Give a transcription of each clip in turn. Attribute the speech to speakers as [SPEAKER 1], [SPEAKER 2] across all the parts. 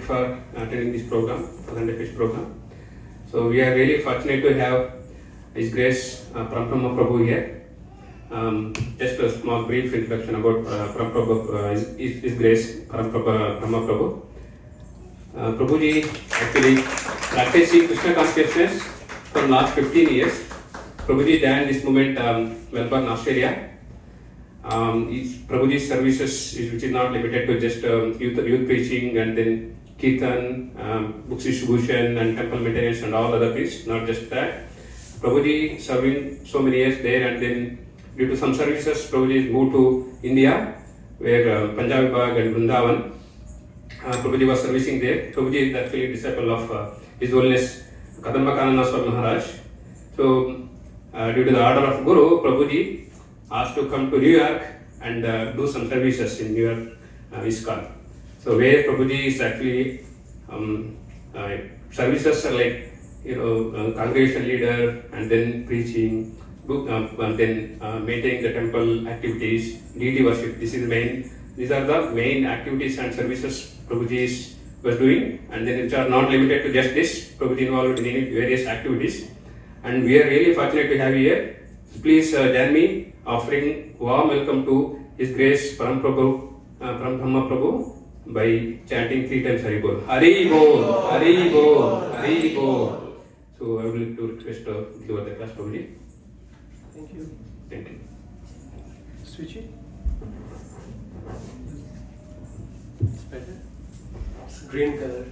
[SPEAKER 1] you for attending this program, Sunday Fish program. So we are really fortunate to have His Grace Param Brahma Prabhu here. Just a small brief introduction about Param Prabhu, His Grace Param Brahma Prabhu. Prabhuji actually practicing Krishna consciousness for last 15 years. Prabhuji joined this movement Melbourne, Australia. Prabhuji's services which is not limited to just youth preaching and then kirtan, books distribution and temple maintenance and all other things, not just that. Prabhuji serving so many years there, and then due to some services Prabhuji moved to India where Punjab Bagh and Vrindavan. Prabhuji was servicing there. Prabhuji is actually a disciple of His Holiness Kadamba Maharaj. So due to the order of Guru, Prabhuji asked to come to New York and do some services in New York ISKCON. So where Prabhuji is actually services are like congregation leader and then preaching, and then maintaining the temple activities, deity worship. These are the main activities and services Prabhuji was doing, and then which are not limited to just this. Prabhuji involved in various activities, and we are really fortunate to have you here. Please join me offering warm welcome to His Grace Param Brahma Prabhu by chanting 3 times Hari Bol. Hari Bol, Hari Bol, Hari Bol. So I would like to request to give the class Prabhuji.
[SPEAKER 2] Thank you.
[SPEAKER 1] Thank you.
[SPEAKER 2] Switch it. It's better. It's green color.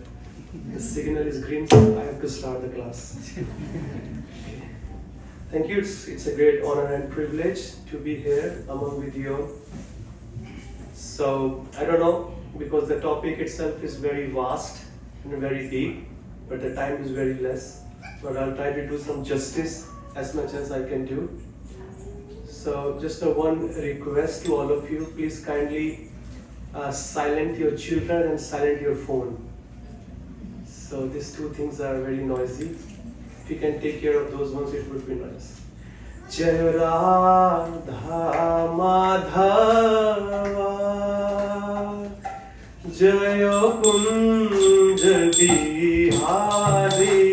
[SPEAKER 2] The signal is green, so I have to start the class. Thank you. It's a great honor and privilege to be here among with you all. So I don't know, because the topic itself is very vast and very deep, but the time is very less. But I'll try to do some justice as much as I can do. So just one request to all of you, please kindly silent your children and silent your phone. So these two things are very noisy. If you can take care of those ones, it would be nice. Jai Radha Madhava Jaya Kunja Bihari.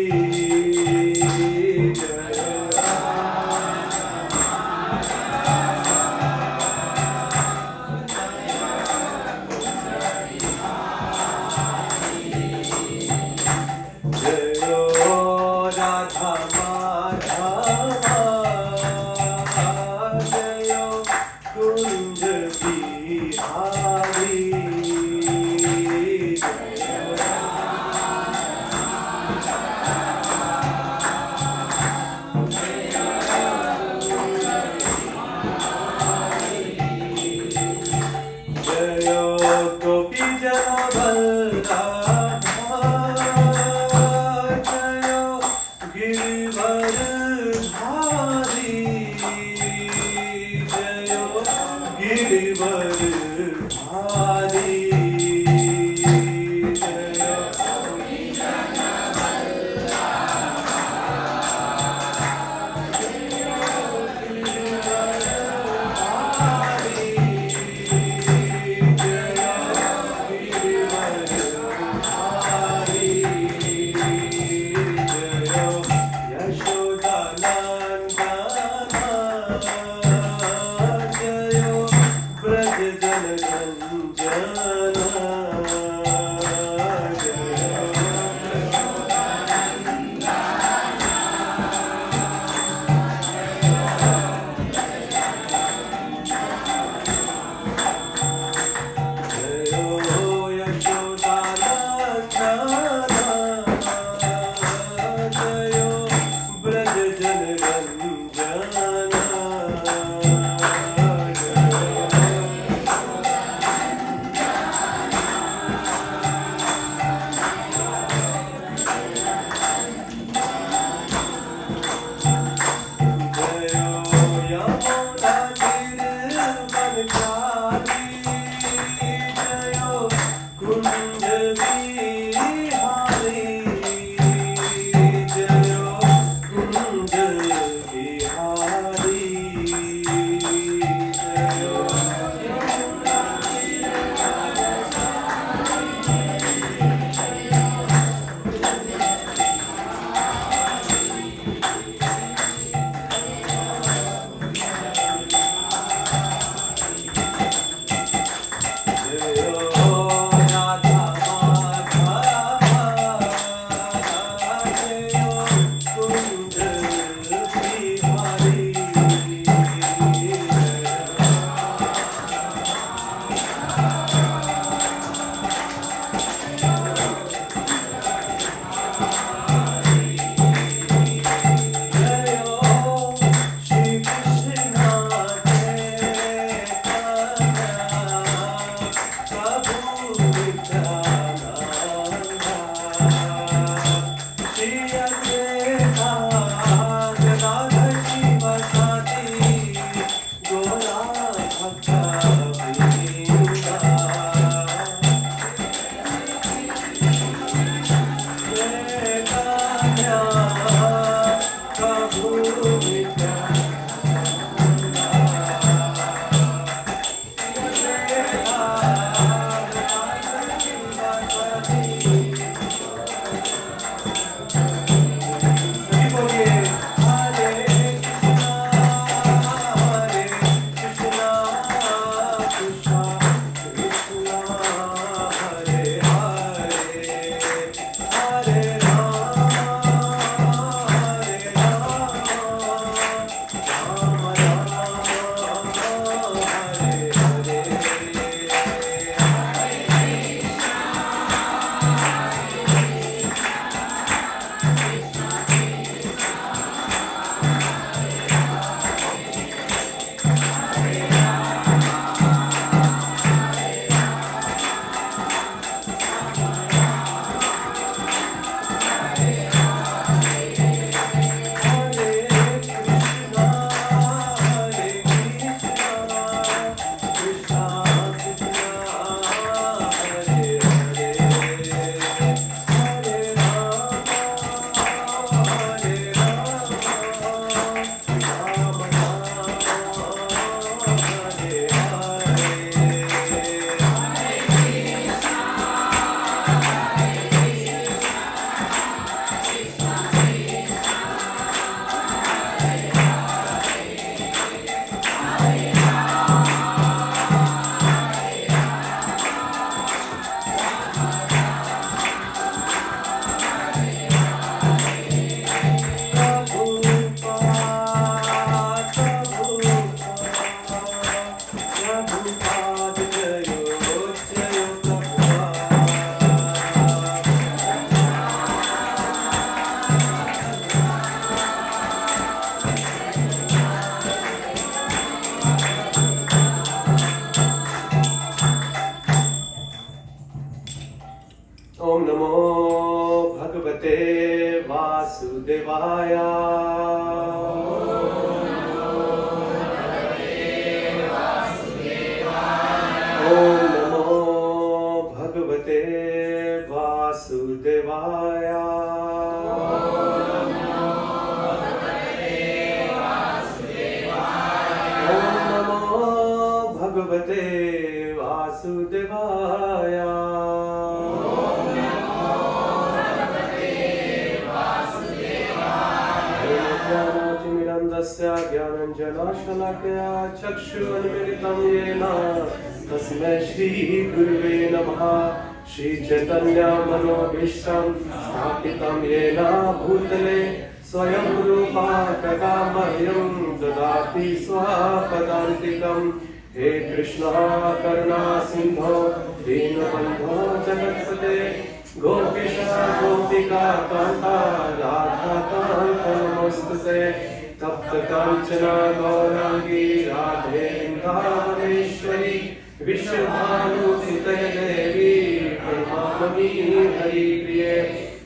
[SPEAKER 2] Om Namo Bhagavate Vasudevaya. Om Namo Bhagavate Vasudevaya. Bhagavate Vasudevaya. Jnanatimirandasya Jnananjanashalakaya Chakshunmilitam Yena Tasmai Shri Gurave Namaha. Shri Chaitanya Manobhishtam Sthapitam Yena Bhutale Swayam Rupa Kadamahyam Dadati Swapadantikam. He Krishna Karuna Sindho Dinabandho Jagatpate Gopisha Gopika Kanta Radha Kanta Namostute Tapta Kanchana Gaurangi Radhe Vrindavaneshwari Vishwabhanusitaya Devi Pranamami Hari Priye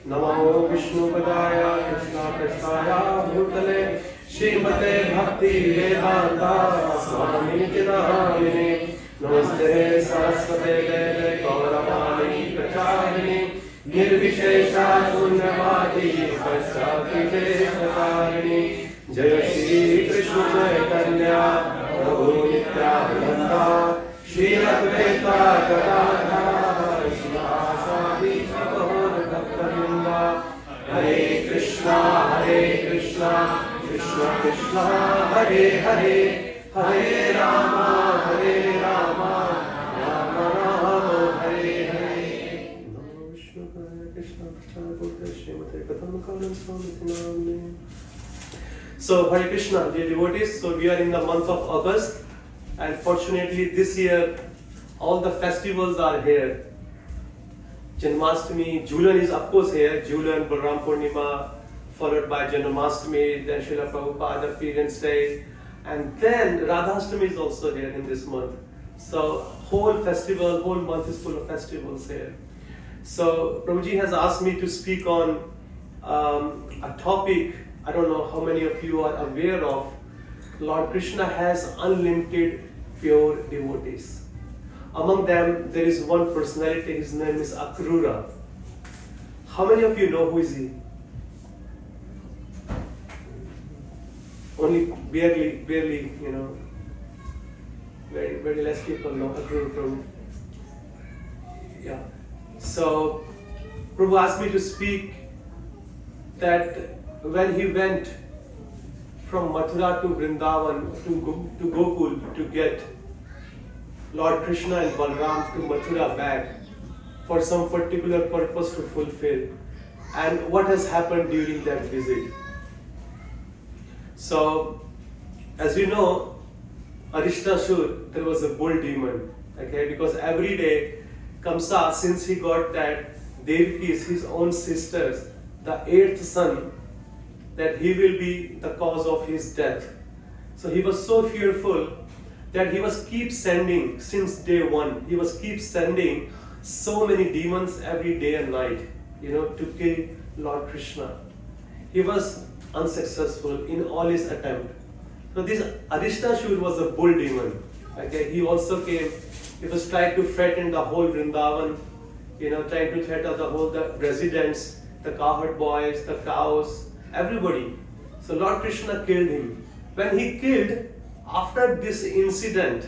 [SPEAKER 2] Namo Vishnu Padaya Krishna Krishnaya Bhutale Shrimate Bhakti Vedanta Swami Namine Namaste Saraswate Deve Gauravani Pracharine Nirvishesha Sunyavadi Paschati Deshakarine Jaya Shri Krishna Chaitanya Prabhu Nityananda Shri Advaita Gadadhara Shivasadi Gaur Bhaktavinda Hare Krishna Krishna Krishna Hare Hare Hare Rama Rama Rama Hare Hare. Namo Vishnu Krishna Kathamritam Srimate Kathamritam. So Hare Krishna, dear devotees, so we are in the month of August, and fortunately this year all the festivals are here. Janmashtami, Julan is of course here, Julan, Param Brahma, followed by Janmashtami, then Srila Prabhupada Appearance Day, and then Radhashtami is also here in this month. So whole month is full of festivals here. So Prabhuji has asked me to speak on a topic, I don't know how many of you are aware of. Lord Krishna has unlimited pure devotees. Among them there is one personality, his name is Akrura. How many of you know who is he? Only barely, very less people know Akrura Prabhu. Yeah. So Prabhu asked me to speak that when he went from Mathura to Vrindavan to Gokul to get Lord Krishna and Balram to Mathura back for some particular purpose to fulfill, and what has happened during that visit. So, as you know, Arishtasur, there was a bull demon, okay, because every day Kamsa, since he got that Devaki is his own sisters, the 8th son, that he will be the cause of his death. So he was so fearful that he was keep sending, since day one, he was keep sending so many demons every day and night, to kill Lord Krishna. He was unsuccessful in all his attempt. So this Arishtasur was a bull demon. Okay, he also came, he was trying to threaten the whole Vrindavan, trying to threaten the residents, the cowherd boys, the cows, everybody. So Lord Krishna killed him. When he killed, after this incident,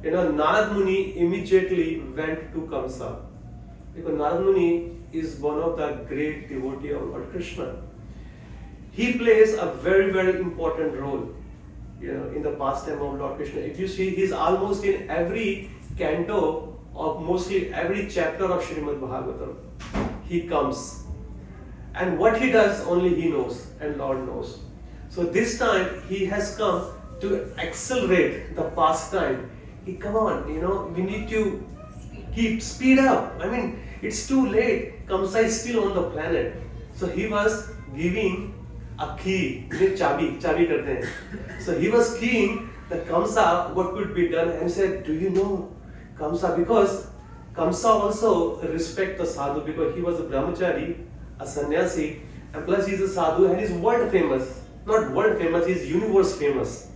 [SPEAKER 2] Narad Muni immediately went to Kamsa, because Narad Muni is one of the great devotee of Lord Krishna. He plays a very, very important role, in the pastime of Lord Krishna. If you see, he's almost in every canto of mostly every chapter of Srimad Bhagavatam. He comes. And what he does, only he knows and Lord knows. So this time he has come to accelerate the pastime. Come on, we need to speed up. I mean, it's too late. Kamsa is still on the planet. So he was giving a key, chabi karte hain. So he was keying the Kamsa what could be done, and said, do you know Kamsa? Because Kamsa also respect the sadhu because he was a brahmachari, a sannyasi, and plus he's a sadhu and he's world famous. Not world famous, he's universe famous.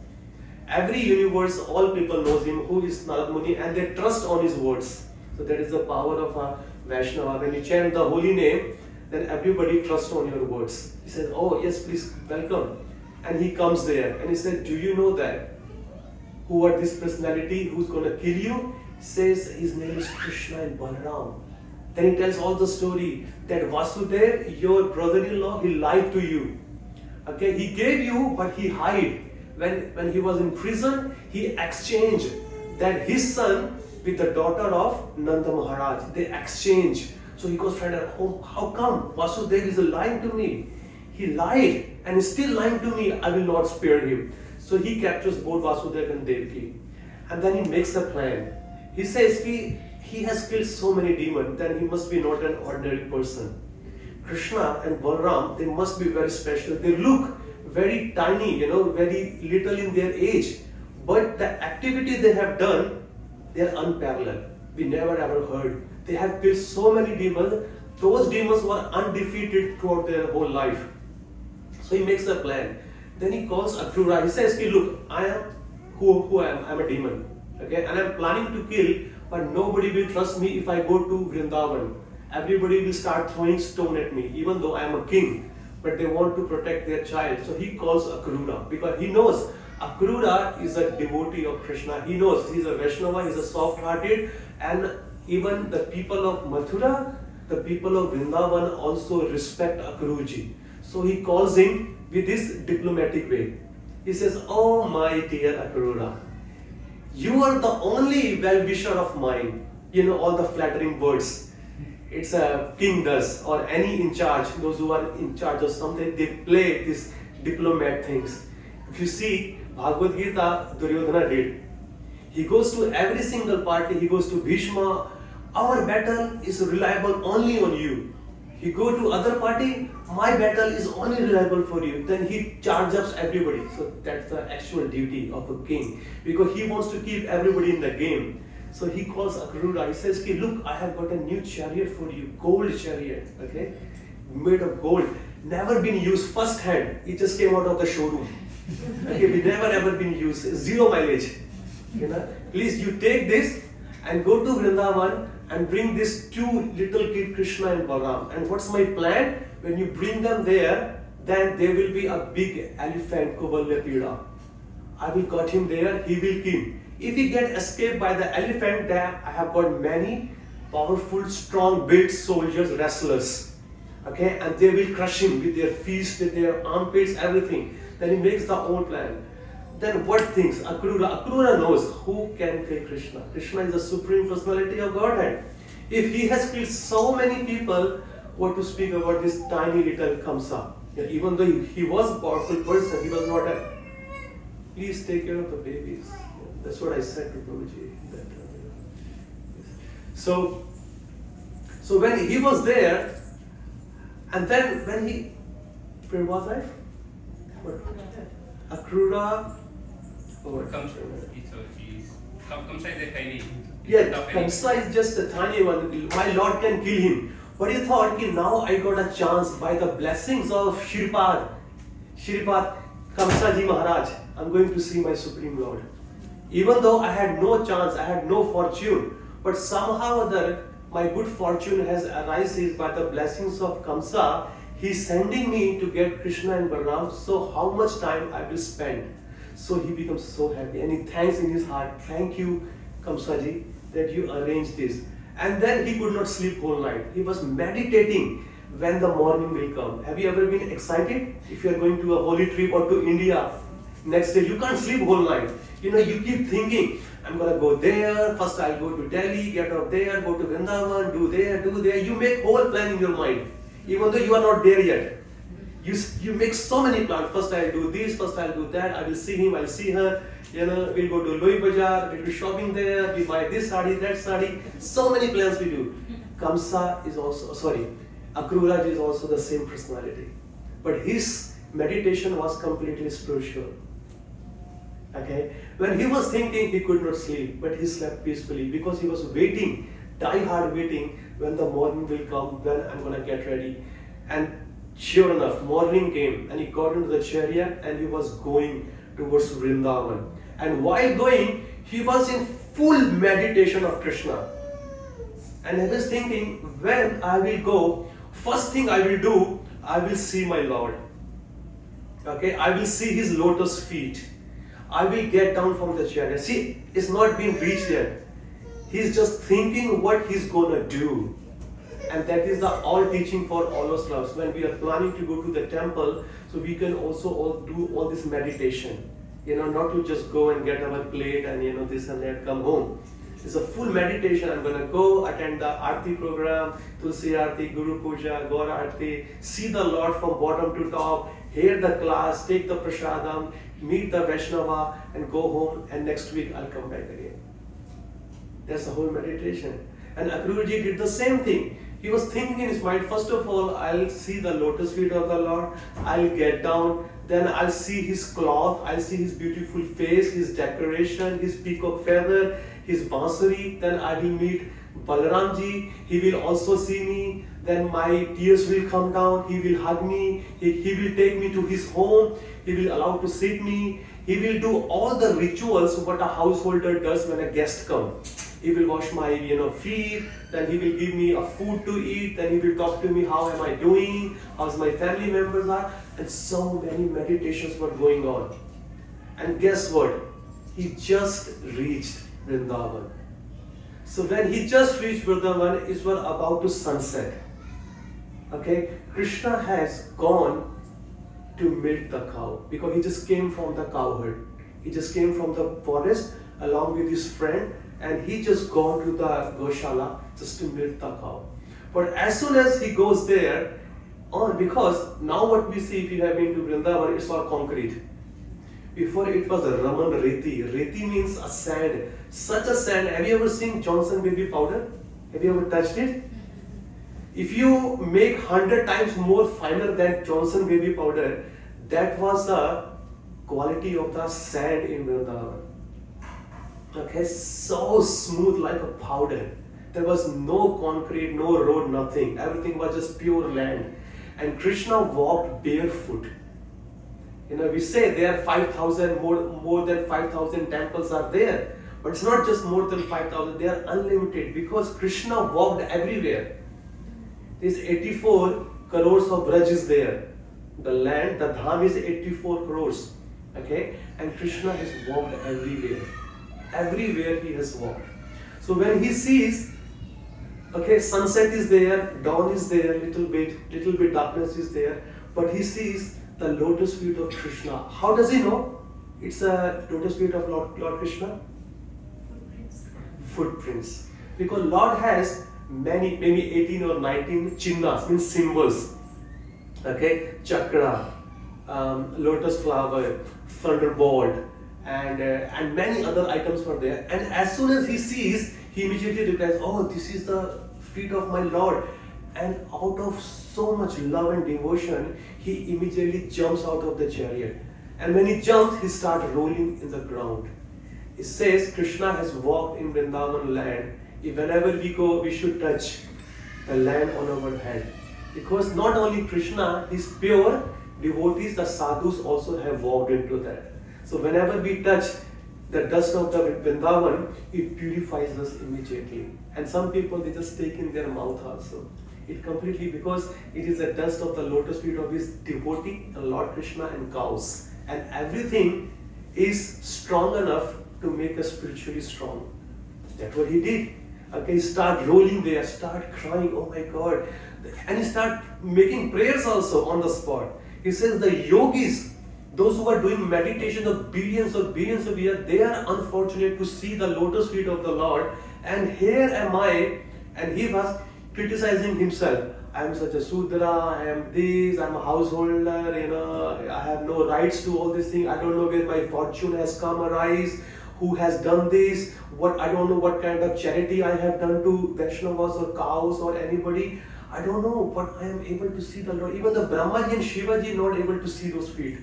[SPEAKER 2] Every universe, all people knows him, who is Narad Muni, and they trust on his words. So that is the power of a Vaishnava. When you chant the holy name, then everybody trusts on your words. He says, oh yes, please welcome. And he comes there and he said, do you know that? Who are this personality who's going to kill you? He says his name is Krishna and Balaram. Then he tells all the story that Vasudev, your brother-in-law, he lied to you. Okay, he gave you, but he hid. When he was in prison, he exchanged that his son with the daughter of Nanda Maharaj. They exchanged. So he goes, friend, how come Vasudev is lying to me? He lied and is still lying to me. I will not spare him. So he captures both Vasudev and Devaki. And then he makes a plan. He says he has killed so many demons, then he must be not an ordinary person. Krishna and Balaram, they must be very special. They look very tiny, very little in their age. But the activity they have done, they are unparalleled. We never ever heard. They have killed so many demons. Those demons were undefeated throughout their whole life. So he makes a plan. Then he calls Akrura. He says, look, I am who I am. I am a demon. Okay, and I am planning to kill, but nobody will trust me if I go to Vrindavan. Everybody will start throwing stone at me, even though I am a king. But they want to protect their child. So he calls Akrura because he knows Akrura is a devotee of Krishna. He knows he's a Vaishnava, he's a soft-hearted, and even the people of Mathura, the people of Vrindavan also respect Akruji. So he calls him with this diplomatic way. He says, oh my dear Akrura, you are the only well-wisher of mine. All the flattering words. It's a king does, or any in charge, those who are in charge of something, they play these diplomat things. If you see, Bhagavad Gita, Duryodhana did. He goes to every single party, he goes to Bhishma, our battle is reliable only on you. He go to other party, my battle is only reliable for you. Then he charges up everybody. So that's the actual duty of a king. Because he wants to keep everybody in the game. So he calls Akrura. He says, look, I have got a new chariot for you. Gold chariot. Okay? Made of gold. Never been used first hand. It just came out of the showroom. Okay? We never ever been used. Zero mileage. Please, you take this and go to Vrindavan and bring these two little kids, Krishna and Balaram. And what's my plan? When you bring them there, then there will be a big elephant, Kuvalyapida. I will cut him there, he will kill. If he get escaped by the elephant, then I have got many powerful, strong, built soldiers, wrestlers. Okay, and they will crush him with their fists, with their armpits, everything. Then he makes the whole plan. Then what thinks Akrura? Akrura knows who can kill Krishna. Krishna is the supreme personality of Godhead. If he has killed so many people, what to speak about this tiny little Kamsa? Even though he was a powerful person, he was not a... Please take care of the babies. That's what I said to Prabhuji. So when he was there, and then when he... Where was I? Akrura...
[SPEAKER 1] Kamsa is a tiny.
[SPEAKER 2] Yeah, Kamsa is just a tiny one. My Lord can kill him. But he thought, now I got a chance by the blessings of Shripad, Kamsa Ji Maharaj, I'm going to see my Supreme Lord. Even though I had no chance, I had no fortune, but somehow or other, my good fortune has arises by the blessings of Kamsa. He's sending me to get Krishna and Balaram, so how much time I will spend? So he becomes so happy and he thanks in his heart, thank you Kamsa Ji that you arranged this. And then he could not sleep whole night. He was meditating when the morning will come. Have you ever been excited? If you are going to a holy trip or to India, next day you can't sleep whole night. You keep thinking, I'm gonna go there, first I'll go to Delhi, get out there, go to Vrindavan, do there. You make whole plan in your mind, even though you are not there yet. You make so many plans. First I'll do this, first I'll do that, I will see him, I'll see her, we'll go to Loi Bazaar, we'll be shopping there, we buy this sari, that sari. So many plans we do. Kamsa is also, Akrura is also the same personality. But his meditation was completely spiritual. Okay? When he was thinking, he could not sleep, but he slept peacefully because he was waiting die hard waiting when the morning will come, when I'm gonna get ready. And sure enough, morning came and he got into the chariot and he was going towards Vrindavan. And while going, he was in full meditation of Krishna. And I was thinking, when I will go, first thing I will do, I will see my Lord. Okay, I will see his lotus feet. I will get down from the chariot. See, it's not been reached yet. He's just thinking what he's gonna do. And that is the all teaching for all of us. When we are planning to go to the temple, so we can also all do all this meditation. Not to just go and get our plate and this and that, come home. It's a full meditation. I'm gonna go attend the Aarti program, Tulsi Aarti, Guru Puja, Gaura Aarti, see the Lord from bottom to top, hear the class, take the prasadam, meet the Vaishnava and go home, and next week I'll come back again. That's the whole meditation. And Akruji did the same thing. He was thinking in his mind, first of all, I'll see the lotus feet of the Lord, I'll get down, then I'll see his cloth, I'll see his beautiful face, his decoration, his peacock feather, his bansuri, then I will meet Balaramji, he will also see me, then my tears will come down, he will hug me, he will take me to his home, he will allow to sit me, he will do all the rituals what a householder does when a guest comes. He will wash my feet, then he will give me a food to eat, then he will talk to me, how am I doing, how's my family members are, and so many meditations were going on. And guess what? He just reached Vrindavan. So when he just reached Vrindavan, it was about to sunset. Okay, Krishna has gone to milk the cow because he just came from the cow herd. He just came from the forest along with his friend, and he just gone to the Goshala just to milk the cow. But as soon as he goes there, because now what we see, if you have been to Vrindavan, it's all concrete. Before it was a Raman Reti. Reti means a sand. Such a sand. Have you ever seen Johnson baby powder? Have you ever touched it? If you make 100 times more finer than Johnson baby powder, that was the quality of the sand in Vrindavan. Okay, so smooth like a powder. There was no concrete, no road, nothing. Everything was just pure land. And Krishna walked barefoot. We say there are 5,000, more than 5,000 temples are there. But it's not just more than 5,000, they are unlimited because Krishna walked everywhere. There's 84 crores of Braj is there. The land, the dham is 84 crores. Okay? And Krishna has walked everywhere. Everywhere he has walked. So when he sees, okay, sunset is there, dawn is there, little bit darkness is there, but he sees the lotus feet of Krishna. How does he know it's a lotus feet of Lord Krishna? Footprints. Because Lord has many, maybe 18 or 19 chinnas, means symbols. Okay, chakra, lotus flower, thunderbolt, and many other items were there. And as soon as he sees, he immediately replies, oh, this is the feet of my Lord. And out of so much love and devotion, he immediately jumps out of the chariot. And when he jumps, he starts rolling in the ground. It says Krishna has walked in Vrindavan land. Whenever we go, we should touch the land on our head. Because not only Krishna, his pure devotees, the sadhus also have walked into that. So whenever we touch the dust of the Vrindavan, it purifies us immediately. And some people, they just take in their mouth also. It completely, because it is the dust of the lotus feet of his devotee, and Lord Krishna, and cows. And everything is strong enough to make us spiritually strong. That's what he did. Okay, start rolling there, start crying, oh my God. And he start making prayers also on the spot. He says the yogis, those who are doing meditation of billions of years, they are unfortunate to see the lotus feet of the Lord. And here am I, and he was criticizing himself. I am such a Sudra, I am this, I am a householder, I have no rights to all these things. I don't know where my fortune has come arise, who has done this, I don't know what kind of charity I have done to Vaishnavas or cows or anybody. I don't know, but I am able to see the Lord. Even the Brahmaji and Shivaji not able to see those feet.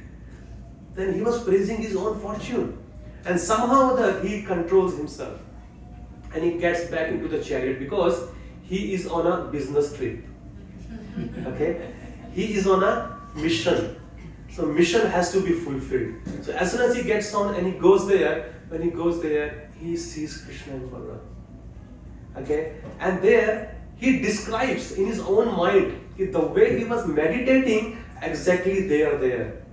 [SPEAKER 2] Then he was praising his own fortune. And somehow he controls himself. and he gets back into the chariot because he is on a business trip. Okay? He is on a mission. So mission has to be fulfilled. So as soon as he gets on and he goes there, when he goes there, he sees Krishna and Balaram. Okay? And there he describes in his own mind the way he was meditating, exactly they are there.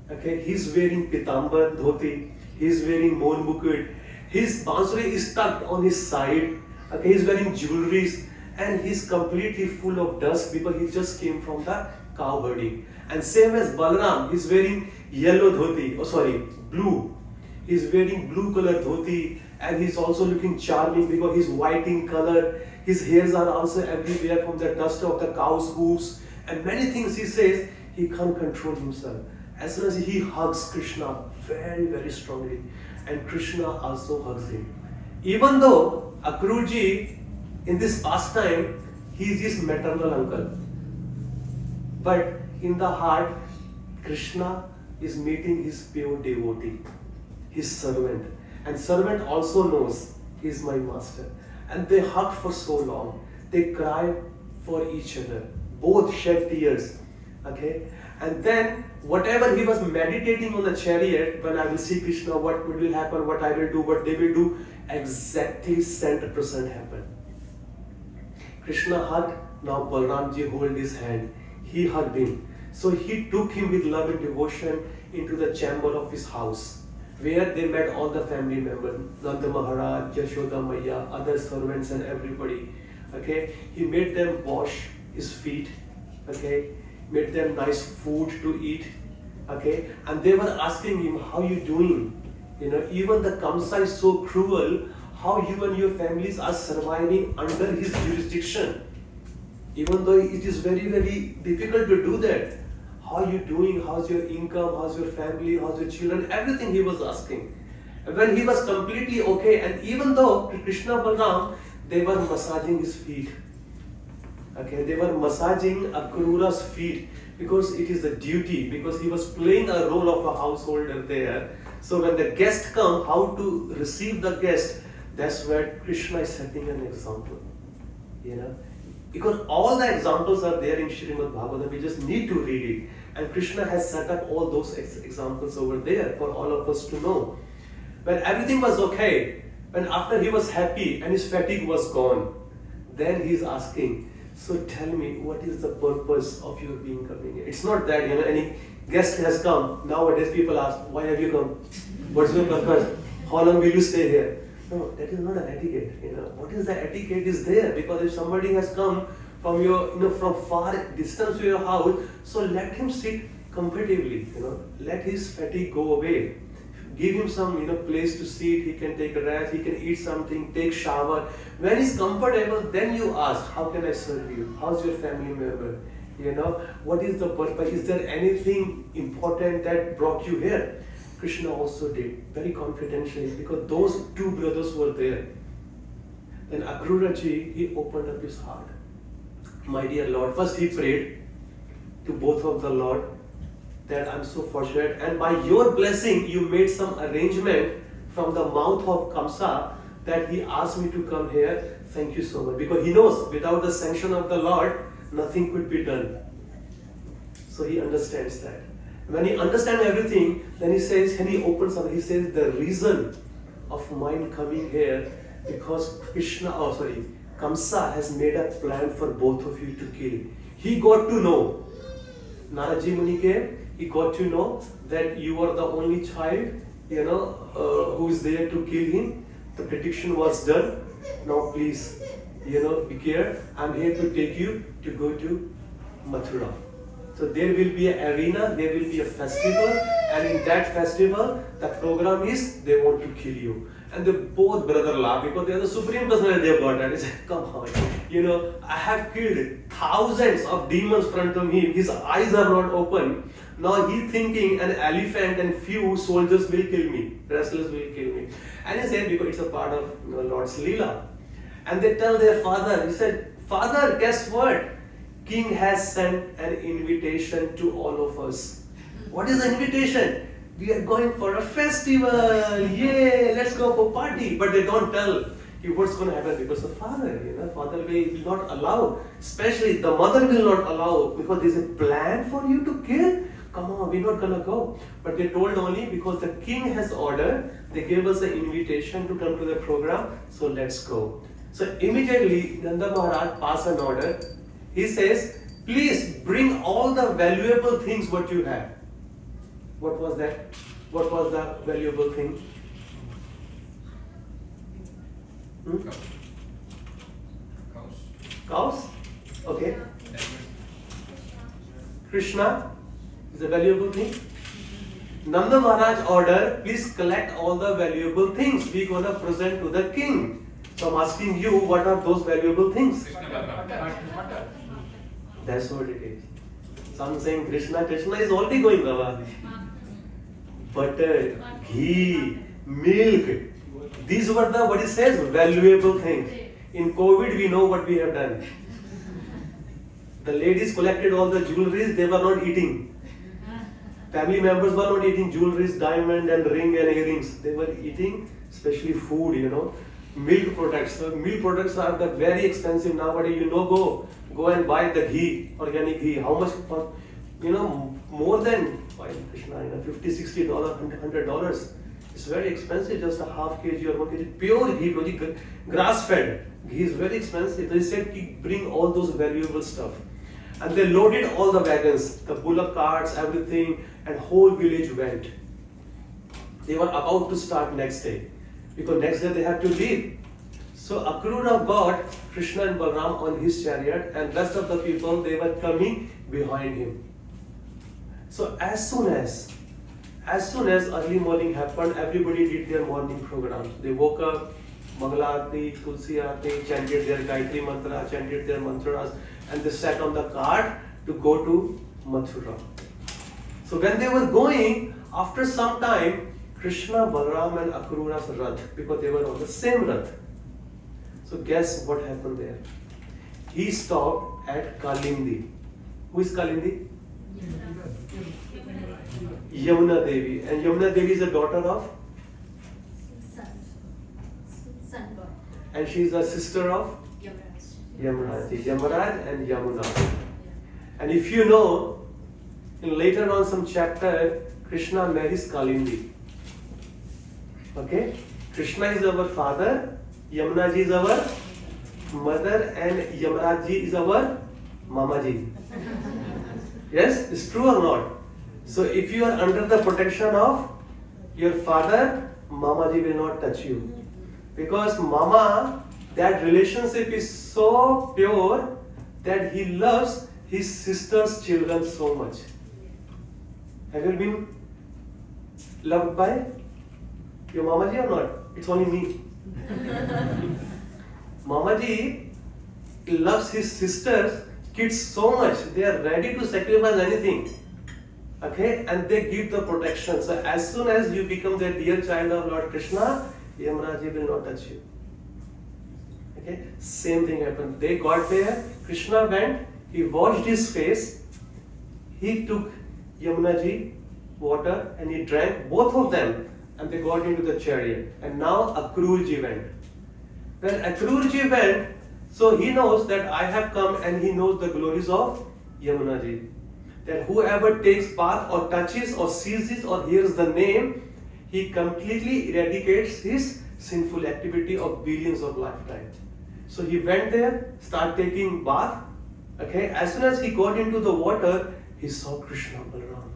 [SPEAKER 2] Okay? He's wearing pitambar, dhoti, he's wearing moon mukut, his bansuri is tucked on his side, okay? He's wearing jewelries, and he's completely full of dust because he just came from the cow herding. And same as Balaram, he's wearing yellow dhoti, blue. He's wearing blue color dhoti, and he's also looking charming because he's white in color. His hairs are also everywhere from the dust of the cow's hooves. And many things he says, he can't control himself. As soon as he hugs Krishna very, very strongly, and Krishna also hugs him. Even though Akrurji, in this pastime, he is his maternal uncle. But in the heart, Krishna is meeting his pure devotee, his servant. And servant also knows he is my master. And they hug for so long. They cry for each other. Both shed tears. Okay? And then whatever he was meditating on the chariot, when I will see Krishna, what will happen, what I will do, what they will do, exactly 100% happened. Krishna hugged, now Balramji hold his hand. He hugged him. So he took him with love and devotion into the chamber of his house, where they met all the family members, Nanda Maharaj, Yashoda Maya, other servants and everybody. Okay, he made them wash his feet. Okay, made them nice food to eat. Okay, and they were asking him, how you doing? You know, even the Kamsa is so cruel, how you and your families are surviving under his jurisdiction. Even though it is very, very difficult to do that. How are you doing? How's your income? How's your family? How's your children? Everything he was asking. And when he was completely okay, and even though Krishna Balaram, they were massaging his feet. Okay, they were massaging Akrura's feet because it is a duty, because he was playing a role of a householder there. So when the guest come, how to receive the guest, that's where Krishna is setting an example. You know, because all the examples are there in Srimad Bhagavatam, we just need to read it. And Krishna has set up all those examples over there for all of us to know. When everything was okay, when after he was happy and his fatigue was gone, then he is asking, so tell me, what is the purpose of your being coming here? It's not that, you know, any guest has come. Nowadays people ask, why have you come? What's your purpose? How long will you stay here? No, that is not an etiquette. You know, what is the etiquette is there, because if somebody has come from your, you know, from far distance to your house, so let him sit comfortably. You know, let his fatigue go away. Give him some, you know, place to sit. He can take a rest. He can eat something, take shower. When he's comfortable, then you ask, how can I serve you? How's your family member? You know, what is the purpose? Is there anything important that brought you here? Krishna also did, very confidentially, because those two brothers were there. Then Akruraji, he opened up his heart. My dear Lord, first he prayed to both of the Lord that I'm so fortunate, and by your blessing, you made some arrangement from the mouth of Kamsa that he asked me to come here. Thank you so much, because he knows without the sanction of the Lord, nothing could be done. So he understands that. When he understands everything, then he says, and he opens up, he says, the reason of mine coming here, because Kamsa has made a plan for both of you to kill. He got to know, Naraji Muni came, he got to know that you are the only child, you know, who is there to kill him. The prediction was done. Now please, you know, be careful. I'm here to take you to go to Mathura. So there will be an arena, there will be a festival, and in that festival, the program is they want to kill you. And they both brother laugh because they are the supreme personality of God. And he said, come on, you know, I have killed thousands of demons from him. His eyes are not open. Now he thinking an elephant and few soldiers will kill me, wrestlers will kill me. And he said, because it's a part of, you know, Lord's Leela. And they tell their father, he said, Father, guess what? King has sent an invitation to all of us. What is the invitation? We are going for a festival. Yay, let's go for party. But they don't tell, what's going to happen? Because the father will not allow, especially the mother will not allow, because there's a plan for you to kill. Come on, we're not gonna go. But they told only because the king has ordered, they gave us an invitation to come to the program, so let's go. So immediately Nanda Maharaj passed an order. He says, please bring all the valuable things what you have. What was that? What was the valuable thing? Cows? Okay. Krishna is a valuable thing. Nanda Maharaj order, please collect all the valuable things we're gonna present to the king. So I'm asking you, what are those valuable things? That's what it is. So I'm saying Krishna is already going Baba. Butter, ghee, milk. These were the, what it says, valuable things. In COVID, we know what we have done. The ladies collected all the jewelries, they were not eating. Family members were not eating jewelries, diamond and ring and earrings. They were eating especially food, milk products. So milk products are the very expensive nowadays. Go and buy the ghee, organic ghee. How much? More than $50, $60, $100. It's very expensive. Just a half kg or 1 kg pure ghee, grass-fed ghee is very expensive. They said bring all those valuable stuff. And they loaded all the wagons, the bullock carts, everything, and whole village went. They were about to start next day, because next day they have to leave. So Akrura got Krishna and Balaram on his chariot, and rest of the people, they were coming behind him. So as soon as early morning happened, everybody did their morning programs. They woke up, Mangala Aarti, Tulsi Aarti, chanted their Gayatri Mantra, chanted their mantras, and they sat on the cart to go to Mathura. So when they were going, after some time, Krishna, Balaram and Akrura's Rath, because they were on the same Rath. So guess what happened there? He stopped at Kalindi. Who is Kalindi? Yamuna Devi. And Yamuna Devi is the daughter of?
[SPEAKER 3] Son.
[SPEAKER 2] And she is the sister of? Yamaraj and Yamuna. And if you know, in later on some chapter, Krishna marries Kalindi. Okay? Krishna is our father, Yamuna ji is our mother, and Yamaraj ji is our mama ji. Yes? It's true or not? So if you are under the protection of your father, mama ji will not touch you. Because mama, that relationship is so pure that he loves his sister's children so much. Have you been loved by your mama ji or not? It's only me. Mama ji loves his sister's kids so much, they are ready to sacrifice anything. Okay, and they give the protection. So as soon as you become the dear child of Lord Krishna, Yamaraj ji will not touch you. Okay, same thing happened. They got there, Krishna went, he washed his face, he took Yamuna ji water and he drank, both of them, and they got into the chariot. And now Akrura ji went. When Akrura ji went, so he knows that I have come, and he knows the glories of Yamuna ji. That whoever takes bath or touches or sees this or hears the name, he completely eradicates his sinful activity of billions of lifetimes. So he went there, started taking bath. Okay, as soon as he got into the water, he saw Krishna Balaram.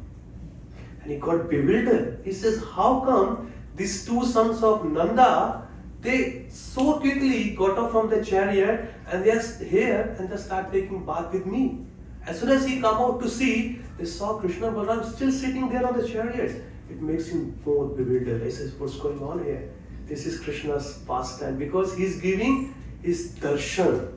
[SPEAKER 2] And he got bewildered. He says, how come these two sons of Nanda, they so quickly got off from the chariot and they are here and they start taking bath with me. As soon as he come out to see, they saw Krishna Balaram still sitting there on the chariot. It makes him more bewildered. He says, what's going on here? This is Krishna's pastime, because he's giving his darshan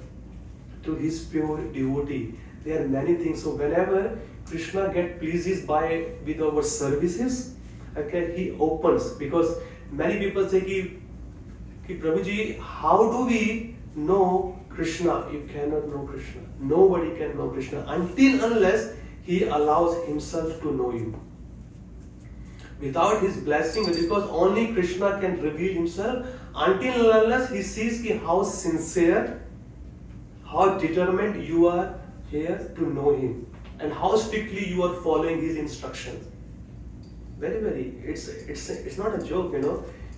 [SPEAKER 2] to his pure devotee. There are many things. So whenever Krishna gets pleases with our services, okay, he opens. Because many people say, ki Prabhuji, how do we know Krishna? You cannot know Krishna. Nobody can know Krishna until unless he allows himself to know you. Without his blessing, because only Krishna can reveal himself, until unless he sees ki how sincere, how determined you are here to know him, and how strictly you are following his instructions. Very, it's not a joke,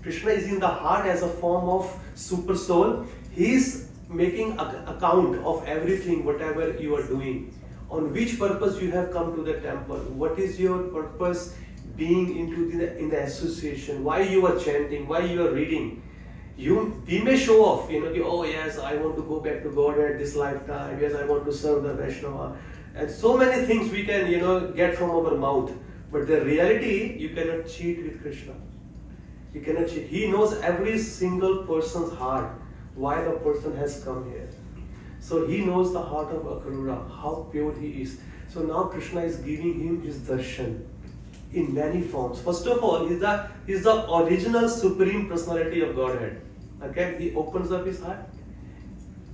[SPEAKER 2] Krishna is in the heart as a form of super soul. He is making account of everything, whatever you are doing. On which purpose you have come to the temple? What is your purpose being in the association? Why you are chanting? Why you are reading? We may show off, oh yes, I want to go back to God at this lifetime. Yes, I want to serve the Vaishnava, and so many things we can get from our mouth. But the reality, you cannot cheat with Krishna. You cannot cheat. He knows every single person's heart, why the person has come here. So he knows the heart of Akrura, how pure he is. So now Krishna is giving him his darshan in many forms. First of all, he's the original supreme personality of Godhead. Okay, he opens up his heart.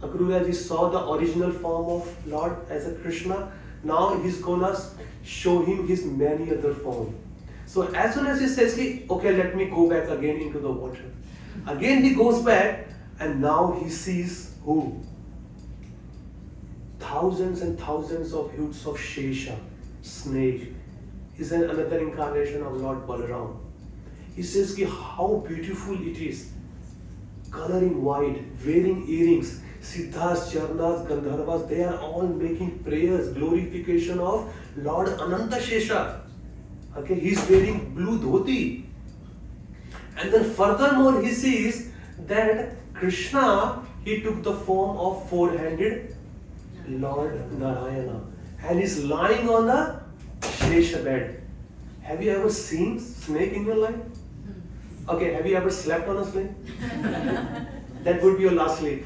[SPEAKER 2] Akrura ji saw the original form of Lord as a Krishna. Now he's gonna show him his many other forms. So as soon as he says, okay, let me go back again into the water. Again he goes back, and now he sees who? Thousands and thousands of hues of Shesha, snake, is another incarnation of Lord Balaram. He says how beautiful it is, coloring white, wearing earrings. Siddhas, Charnas, Gandharvas, they are all making prayers, glorification of Lord Ananta Shesha. Okay, he's wearing blue dhoti. And then furthermore, he sees that Krishna, he took the form of four-handed Lord Narayana and is lying on the Shesha bed. Have you ever seen snake in your life? Okay, have you ever slept on a snake? That would be your last sleep.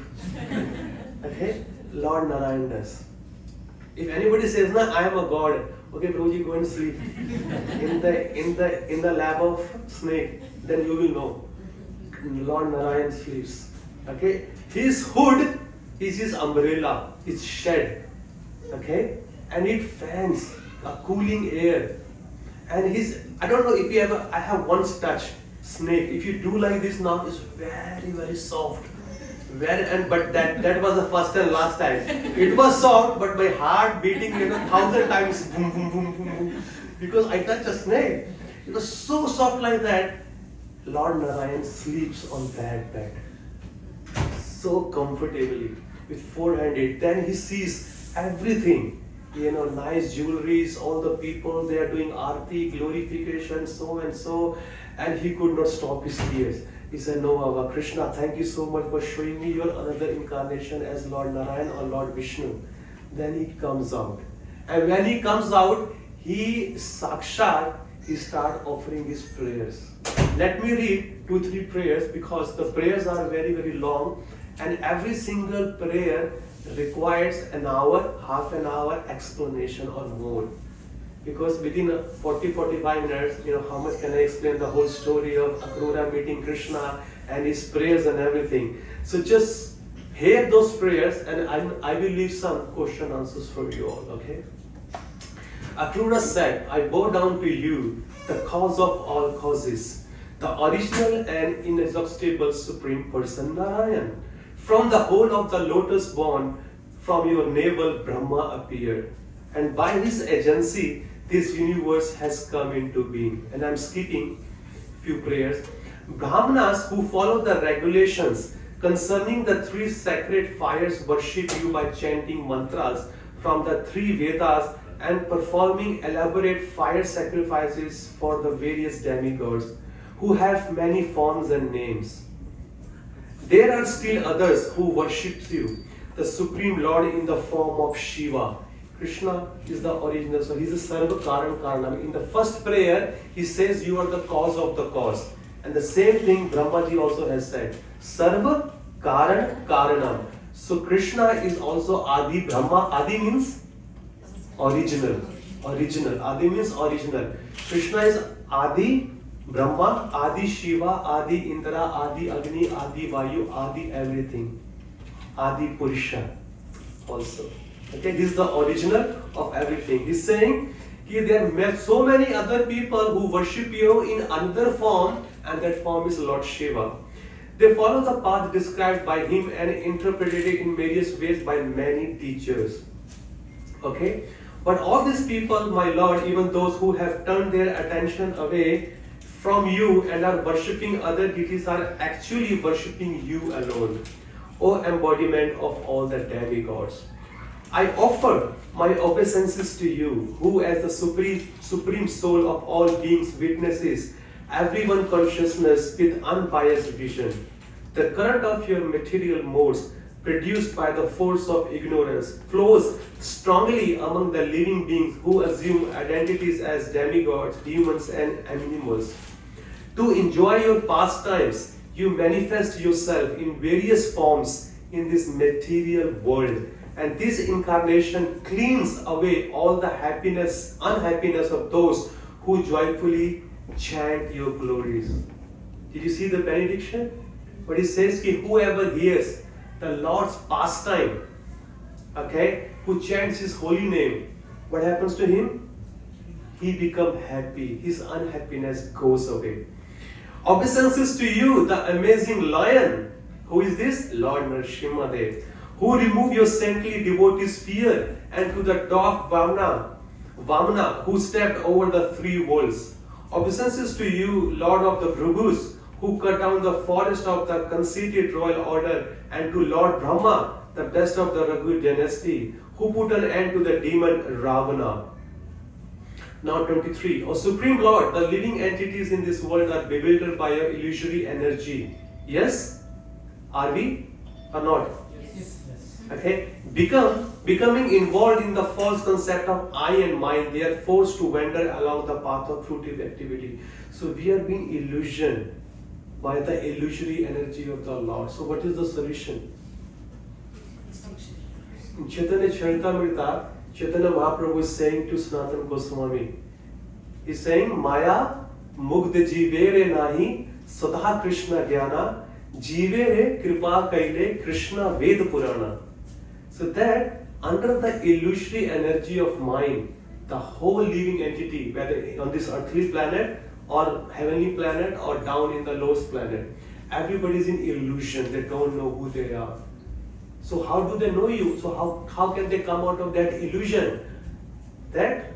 [SPEAKER 2] Okay? Lord Narayan does. If anybody says, "No, I am a god," okay, Prabhuji, go and sleep in the lap of snake, then you will know. Lord Narayan sleeps. Okay? His hood is his umbrella, his shed. Okay? And it fans a cooling air. And I don't know if you ever, I have once touched snake. If you do like this now, it's very, very soft. But that was the first and last time. It was soft, but my heart beating 1,000 times, boom, boom, boom, boom, boom, because I touched a snake. It was so soft like that. Lord Narayan sleeps on that bed so comfortably with four-handed. Then he sees everything. Nice jewelries, all the people, they are doing arti, glorification, so and so, and he could not stop his tears. He said, "No, Baba, Krishna, thank you so much for showing me your another incarnation as Lord Narayan or Lord Vishnu." Then he comes out. And when he comes out, he starts offering his prayers. Let me read 2-3 prayers, because the prayers are very, very long, and every single prayer requires an hour, half an hour explanation or more. Because within 40-45 minutes, how much can I explain the whole story of Akrura meeting Krishna and his prayers and everything. So just hear those prayers, and I will leave some question answers for you all, okay? Akrura said, "I bow down to you, the cause of all causes, the original and inexhaustible Supreme Person Narayan. From the whole of the lotus born, from your navel Brahma appeared, and by his agency, this universe has come into being." And I'm skipping few prayers. Brahmanas who follow the regulations concerning the 3 sacred fires worship you by chanting mantras from the 3 Vedas and performing elaborate fire sacrifices for the various demigods who have many forms and names. There are still others who worship you, the Supreme Lord, in the form of Shiva. Krishna is the original, so he's a Sarva Karan Karanam. In the first prayer, he says you are the cause of the cause. And the same thing Brahmaji also has said. Sarva Karan Karanam. So Krishna is also Adi Brahma. Adi means original. Adi means original. Krishna is Adi Brahma, Adi Shiva, Adi Indra, Adi Agni, Adi Vayu, Adi everything. Adi Purusha also. Okay, this is the original of everything. He's saying There are so many other people who worship you in another form, and that form is Lord Shiva. They follow the path described by him and interpreted it in various ways by many teachers. Okay? But all these people, my Lord, even those who have turned their attention away from you and are worshipping other deities, are actually worshipping you alone, O embodiment of all the demigods. I offer my obeisances to you, who as the supreme soul of all beings witnesses everyone consciousness with unbiased vision. The current of your material modes, produced by the force of ignorance, flows strongly among the living beings who assume identities as demigods, humans, and animals. To enjoy your pastimes, you manifest yourself in various forms in this material world, and this incarnation cleans away all the unhappiness of those who joyfully chant your glories. Did you see the benediction? But it says that whoever hears the Lord's pastime, okay, who chants his holy name, what happens to him? He becomes happy. His unhappiness goes away. Obeisances to you, the amazing lion. Who is this? Lord Nrsimhadev, who remove your saintly devotee's fear, and to the dog Vamana, who stepped over the three worlds. Obeisances to you, Lord of the Bhrugus, who cut down the forest of the conceited royal order, and to Lord Brahma, the best of the Raghu dynasty, who put an end to the demon Ravana. Now 23. O Supreme Lord, the living entities in this world are bewildered by your illusory energy. Yes? Are we or not?
[SPEAKER 3] Yes.
[SPEAKER 2] Okay? Becoming involved in the false concept of I and mine, they are forced to wander along the path of fruitive activity. So we are being illusioned by the illusory energy of the Lord. So what is the solution? In Chaitanya Charitamrita, Chaitanya Mahaprabhu is saying to Sanatana Goswami, he's saying, Maya mugdha jivere nahi sadha Krishna jnana jivere kripa kaile Krishna Ved Purana. So that under the illusory energy of mind, the whole living entity, whether on this earthly planet or heavenly planet or down in the lowest planet, everybody is in illusion. They don't know who they are. So how do they know you? So how can they come out of that illusion? That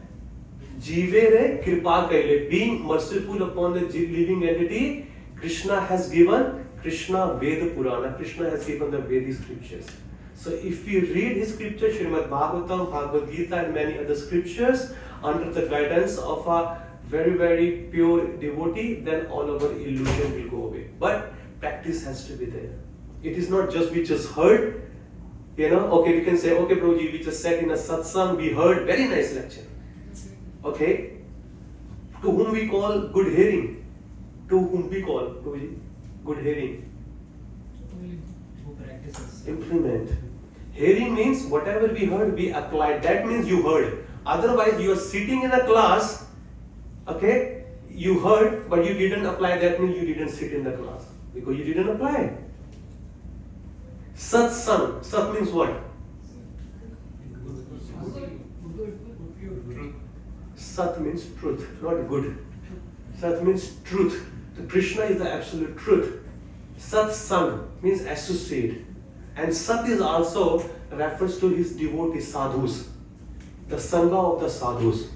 [SPEAKER 2] Jivere Kripa Kaile, being merciful upon the living entity, Krishna has given Krishna Veda Purana. Krishna has given the Vedic scriptures. So if we read his scriptures, Srimad Bhagavatam, Bhagavad Gita, and many other scriptures under the guidance of a very, very pure devotee, then all our illusion will go away. But practice has to be there. It is not just we just heard. Okay, we can say, okay, Prabhuji, we just sat in a satsang, we heard, very nice lecture. Okay, to whom we call good hearing? To whom we call, Prabhuji, good hearing?
[SPEAKER 3] Who practices?
[SPEAKER 2] Implement. Hearing means whatever we heard, we applied. That means you heard. Otherwise, you are sitting in a class, okay, you heard, but you didn't apply. That means you didn't sit in the class because you didn't apply. Satsang. Sat means what? Sat means truth, not good. Sat means truth. The Krishna is the absolute truth. Satsang means associate. And Sat is also refers to his devotees, sadhus. The Sangha of the sadhus.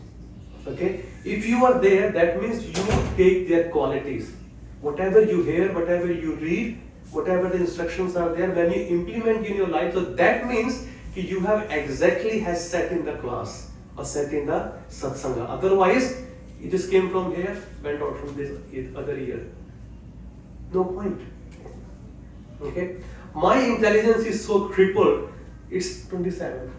[SPEAKER 2] Okay? If you are there, that means you take their qualities. Whatever you hear, whatever you read, whatever the instructions are there, when you implement in your life, so that means you have exactly has sat in the class or sat in the satsanga. Otherwise, it just came from here, went out from this other ear. No point. Okay? My intelligence is so crippled, it's 27,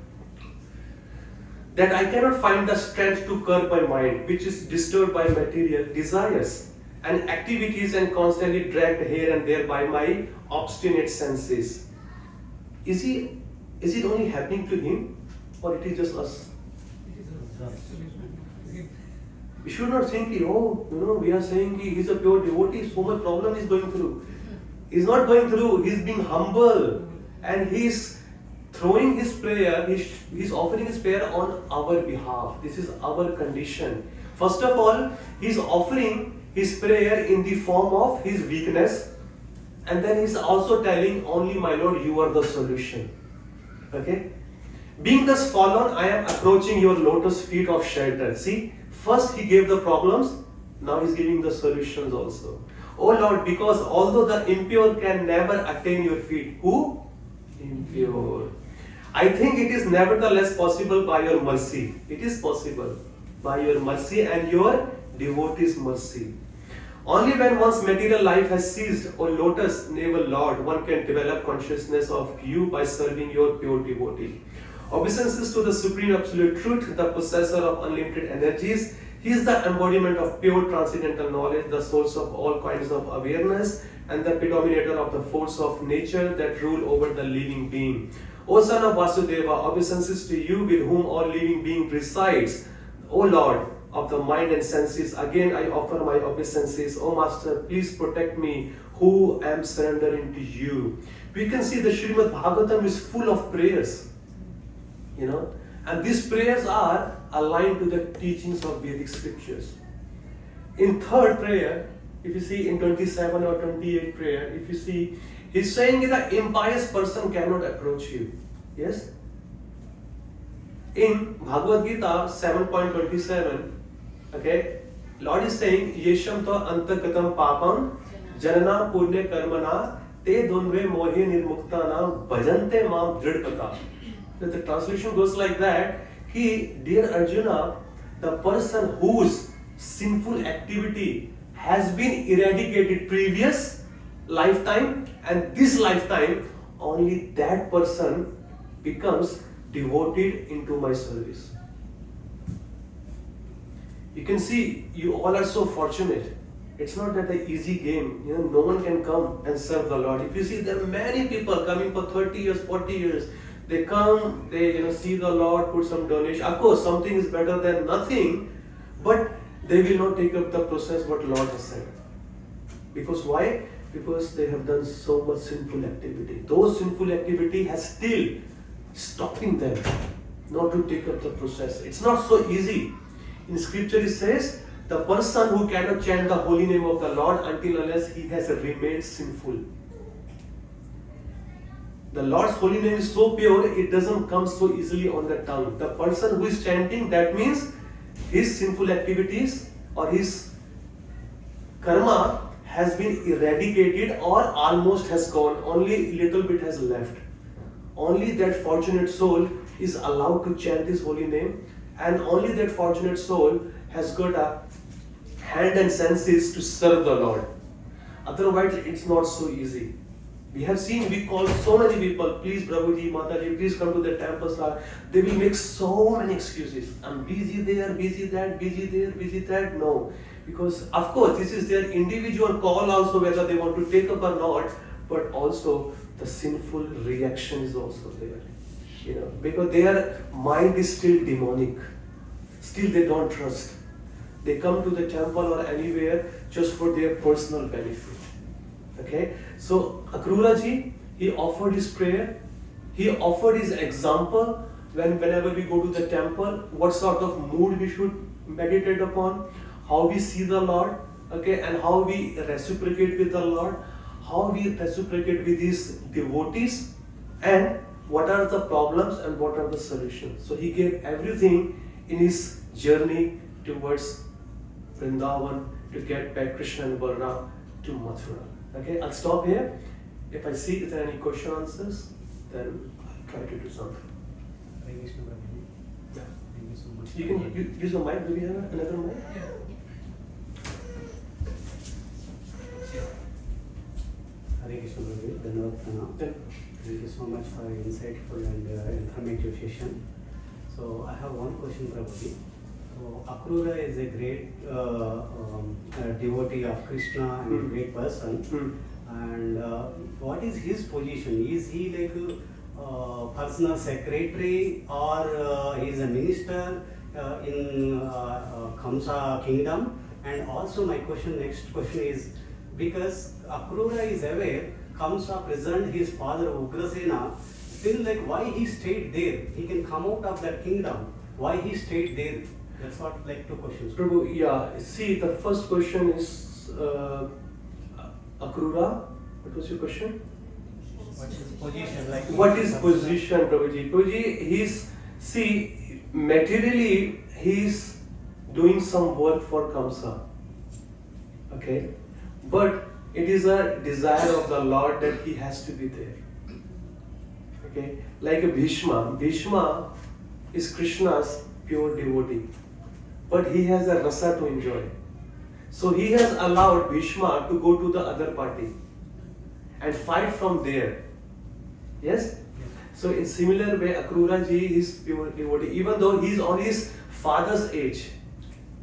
[SPEAKER 2] that I cannot find the strength to curb my mind, which is disturbed by material desires and activities and constantly dragged here and there by my obstinate senses. Is it only happening to him, or it is just us? We should not think, we are saying he's a pure devotee, so much problem is going through. He's not going through, he's being humble and he's throwing his prayer, he's offering his prayer on our behalf. This is our condition. First of all, he's offering his prayer in the form of his weakness, and then he's also telling, only my Lord, you are the solution. Okay? Being thus fallen, I am approaching your lotus feet of shelter. See, first he gave the problems, now he's giving the solutions also. Oh Lord, because although the impure can never attain your feet, who? Impure. I think it is nevertheless possible by your mercy. It is possible by your mercy and your devotee's mercy. Only when one's material life has ceased, O lotus navel Lord, one can develop consciousness of you by serving your pure devotee. Obeisances to the Supreme Absolute Truth, the possessor of unlimited energies. He is the embodiment of pure transcendental knowledge, the source of all kinds of awareness, and the predominator of the force of nature that rule over the living being. O son of Vasudeva, obeisances to you with whom all living being resides. O Lord of the mind and senses, again I offer my obeisances. O Master, please protect me who am surrendering to you. We can see the Srimad Bhagavatam is full of prayers, and these prayers are aligned to the teachings of Vedic scriptures. In third prayer, if you see in 27 or 28 prayer, if you see, he's saying that an impious person cannot approach you. Yes? In Bhagavad Gita 7.27, okay, Lord is saying, Yesham to antakatam papam janana purne karmana te donve mohe nirmuktana bhajante mam dridpata. The translation goes like that, dear Arjuna, the person whose sinful activity has been eradicated previous lifetime and this lifetime, only that person becomes devoted into my service. You can see, you all are so fortunate. It's not that an easy game. No one can come and serve the Lord. If you see, there are many people coming for 30 years, 40 years. They come, they see the Lord, put some donation. Of course, something is better than nothing, but they will not take up the process what Lord has said. Because why? Because they have done so much sinful activity. Those sinful activity has still stopping them not to take up the process. It's not so easy. In scripture it says, the person who cannot chant the holy name of the Lord until unless he has remained sinful. The Lord's holy name is so pure, it doesn't come so easily on the tongue. The person who is chanting, that means his sinful activities or his karma has been eradicated or almost has gone. Only little bit has left. Only that fortunate soul is allowed to chant his holy name, and only that fortunate soul has got a hand and senses to serve the Lord. Otherwise, it's not so easy. We have seen, we call so many people, please Prabhuji, Mataji, please come to the temple, sir. They will make so many excuses. I'm busy there, busy that, busy there, busy that. No. Because of course, this is their individual call also, whether they want to take up or not, but also the sinful reaction is also there. Because their mind is still demonic. Still they don't trust. They come to the temple or anywhere just for their personal benefit. Okay, so Akrura ji, he offered his prayer, he offered his example whenever we go to the temple, what sort of mood we should meditate upon, how we see the Lord, okay, and how we reciprocate with the Lord, how we reciprocate with his devotees, and what are the problems and what are the solutions. So he gave everything in his journey towards Vrindavan to get back Krishna and Balram to Mathura. Okay, I'll stop here. If I see if there are any question answers, then I'll try to do something.
[SPEAKER 3] Hare Krishna Prabhuji.
[SPEAKER 2] Yeah.
[SPEAKER 3] Thank you so much.
[SPEAKER 2] You can use a mic. Do we have another mic?
[SPEAKER 4] Hare Krishna Prabhuji, Dhanavad Pranam. Thank you so much for insightful and informative session. So I have one question, Prabhuji. So Akrura is a great devotee of Krishna and a great person. And what is his position? Is he like a personal secretary or he is a minister in Kamsa kingdom? And also my next question is, because Akrura is aware, Kamsa present his father Ugrasena still like why he stayed there? He can come out of that kingdom. Why he stayed there? That's what like two questions.
[SPEAKER 2] Prabhu, yeah, see, the first question is Akrura. What was your question?
[SPEAKER 3] What is position like?
[SPEAKER 2] What is position, Prabhuji? Prabhuji, see, materially, he's doing some work for Kamsa. Okay? But it is a desire of the Lord that he has to be there. Okay? Like a Bhishma. Bhishma is Krishna's pure devotee. But he has a rasa to enjoy. So he has allowed Bhishma to go to the other party and fight from there. Yes? So in similar way, Akrura ji is pure devotee. Even though he is on his father's age,